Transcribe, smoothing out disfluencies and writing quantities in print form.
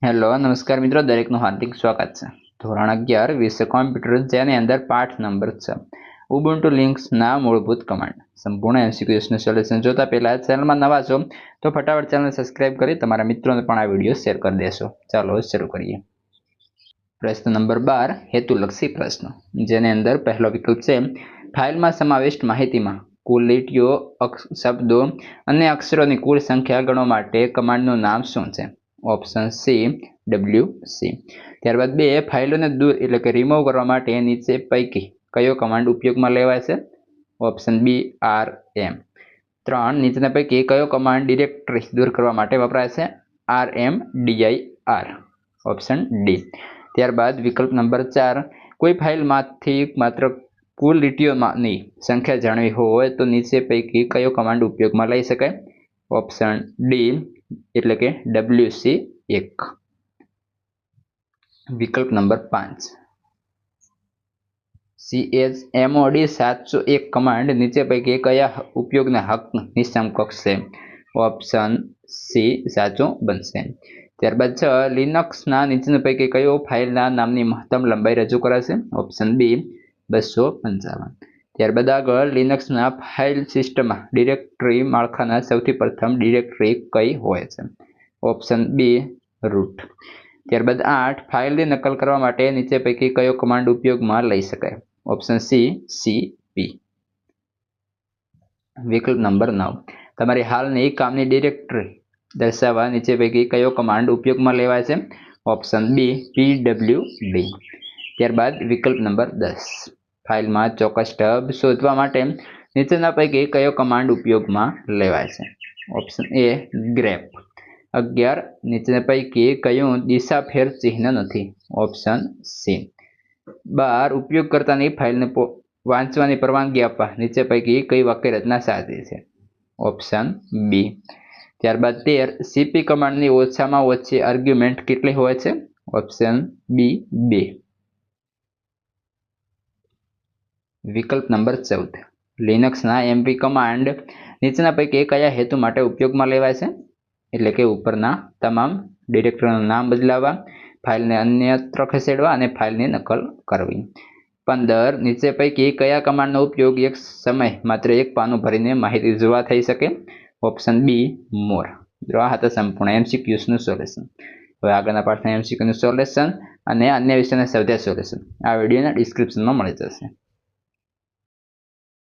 Hello નમસ્કાર મિત્રો, દરેકનું હાર્દિક સ્વાગત છે. ધોરણ 11 વિષય કોમ્પ્યુટર, જેની અંદર પાઠ નંબર 6 ઉબુન્ટુ લિનક્સના મૂળભૂત કમાન્ડ. સંપૂર્ણ એમસીક્યુઝનું સોલ્યુશન જોતા પહેલા ચેનલમાં નવા છો તો ફટાફટ ચેનલ સબસ્ક્રાઇબ કરી તમારા મિત્રોને પણ આ વિડીયો શેર કરી દેશો. ચાલો શરૂ કરીએ. પ્રશ્ન નંબર 12 હેતુલક્ષી પ્રશ્ન, જેની અંદર પહેલો વિકલ્પ છે ફાઇલમાં સમાવિષ્ટ માહિતીમાં કુલ લીટીઓ, શબ્દો અને અક્ષરોની કુલ સંખ્યા ગણવા માટે કમાન્ડનું નામ શું છે? Option C WC. ત્યારબાદ 2 ફાઇલોને દૂર એટલે કે રિમૂવ કરવા માટે નીચે પૈકી કયો કમાન્ડ ઉપયોગમાં લેવાય છે? ઓપ્શન બી RM. 3 નીચેના પૈકી કયો કમાન્ડ ડિરેક્ટરી દૂર કરવા માટે વપરાય છે? RMDIR. Option D. ત્યારબાદ વિકલ્પ નંબર 4 કોઈ ફાઇલમાંથી માત્ર કુલ લીટીઓની સંખ્યા જાણવી હોય તો નીચે પૈકી કયો કમાન્ડ ઉપયોગમાં લઈ શકાય? ઓપ્શન ડી એટલે કે WC1. વિકલ્પ નંબર 5 chmod 701 કમાન્ડ નીચે પૈકી કયા ઉપયોગના હકની સમકક્ષ છે? ઓપ્શન સી સાચું બનશે. ત્યારબાદ 6 લિનક્સના નીચેના પૈકી કયો ફાઇલના નામની મહત્તમ લંબાઈ રજૂ કરે છે? Option B 255. ત્યારબાદ આગળ લિનક્સના ફાઇલ સિસ્ટમમાં ડિરેક્ટરી માળખાના સૌથી પ્રથમ ડિરેક્ટરી કઈ હોય છે? Option B root. ત્યારબાદ 8 ફાઇલની નકલ કરવા માટે નીચે પૈકી કયો કમાન્ડ ઉપયોગમાં લઈ શકાય? Option C CP. વિકલ્પ નંબર 9 તમારી હાલની કામની ડિરેક્ટરી દર્શાવવા નીચે પૈકી કયો કમાન્ડ ઉપયોગમાં લેવાય છે? Option B PWD. ત્યારબાદ વિકલ્પ નંબર 10 ફાઇલમાં ચોક્કસ ટબ શોધવા માટે નીચેના પૈકી કયો કમાન્ડ ઉપયોગમાં લેવાય છે? Option A grep. 11 નીચેના પૈકી કયું દિશાફેર ચિહ્ન નથી? Option C. 12 ઉપયોગકર્તાની ફાઇલને વાંચવાની પરવાનગી આપવા નીચે પૈકી કઈ વાક્ય રચના સાચી છે? Option B. ત્યારબાદ 13 CP કમાન્ડની ઓછામાં ઓછી આર્ગ્યુમેન્ટ કેટલી હોય છે? Option B 2. વિકલ્પ નંબર 14 લિનક્સના MP કમાન્ડ નીચેના પૈકી કયા હેતુ માટે ઉપયોગમાં લેવાય છે? એટલે કે ઉપરના તમામ ડિરેક્ટરીનું નામ બદલાવવા, ફાઇલને અન્યત્ર ખસેડવા અને ફાઇલની નકલ કરવી. 15 નીચે પૈકી કયા કમાન્ડનો ઉપયોગ એક સમય માત્ર એક પાનું ભરીને માહિતી જોવા થઈ શકે? ઓપ્શન બી મોર. આ હતા સંપૂર્ણ MCQનું સોલ્યુશન. હવે આગળના પાઠના MCQનું સોલ્યુશન અને અન્ય વિષયના સ્વાધ્યાય સોલ્યુશન આ વિડીયોના ડિસ્ક્રિપ્શનમાં મળી જશે.